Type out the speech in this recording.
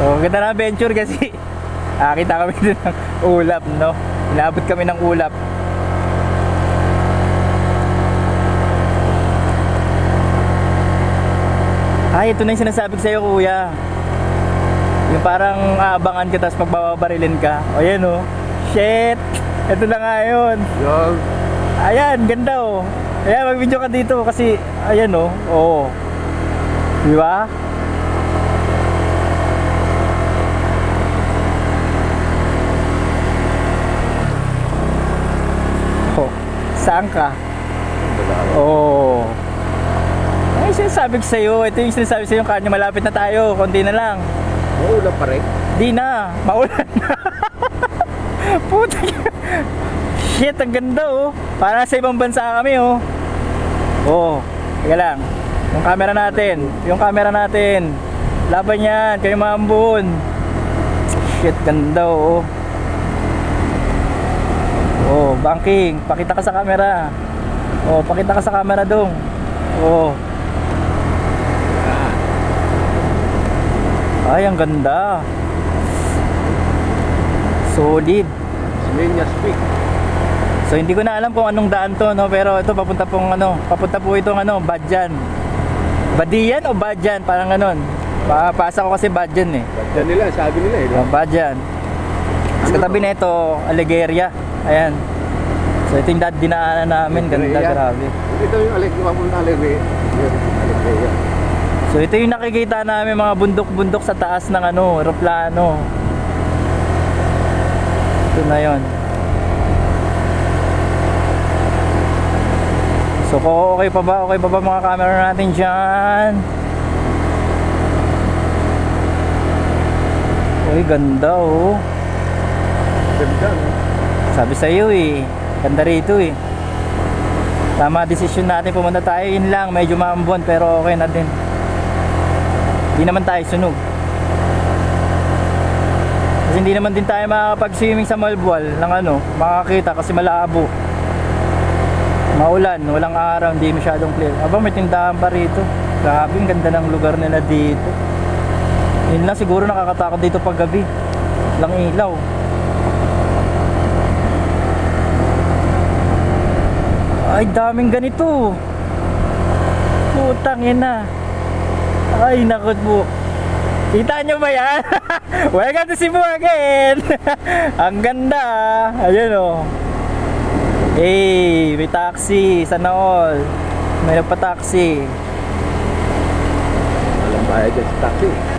Oh, ganda na adventure kasi kita kami din ng ulap, no? Inabot kami ng ulap. Ay, ito na yung sinasabi ko sa'yo, kuya. Yung parang aabangan ka tapos magbabarilin ka. O yan, oh. Shit! Ito na nga yun. Yung, Ayan, ganda, oh. Ayan, mag-video ka dito kasi, ayan, oh. Oo. Di ba? Oh, saan ka? Oh. Ay, sinasabi ko sa'yo. Ito yung sinasabi sa'yo, kanya malapit na tayo. Konti na lang. maulan pa rin. Di na, maulan na. Puta. Shit, ang ganda, oh. Para sa ibang bansa kami, oh. Oh, teka lang. Yung camera natin. Laban yan, kayo maambun. Shit, ganda, oh. Oh, banking, pakita ka sa camera. Oh, pakita ka sa camera dong. Oh. Ay, ang ganda. Solid. Smenias Peak. So hindi ko na alam kung anong daan to, no, pero ito papunta po itong Badjan. Badian o Badjan, parang ganon. Papasa ko kasi Badjan, eh. Badyan nila, sabi nila eh. Oh, Badjan. Sa katabi na ito, Alighiera. Ayan. So ito yung dinaanan namin, ganda, grabe. Ito yung Alighiera. So ito yung nakikita namin, mga bundok-bundok sa taas ng eroplano. Ito na yon. So okay pa ba? Okay pa ba mga camera natin dyan? Uy, ganda, oh. Ganda, no? Sabi sa iyo, eh. Ganda rito, eh. Tama desisyon natin, pumunta tayo. Yun lang, medyo maambon pero okay na din. Hindi naman tayo sunog. Kasi hindi naman din tayo makakapag-swimming sa Malbual ng makakita kasi malabo. Maulan, walang araw, hindi masyadong clear. Aba, may tindahan pa rito. Grabe, ang ganda ng lugar nila dito. Yun lang, siguro nakakatakot dito pag gabi. Walang ilaw. Ay, daming ganito. Putang ina. Ay, nakot po. Kita nyo ba yan? Welcome to Cebu again. Ang ganda. Ayan, oh. Hey, may taxi. Sana all. May nagpa-taxi. Walang bayad dyan sa taxi.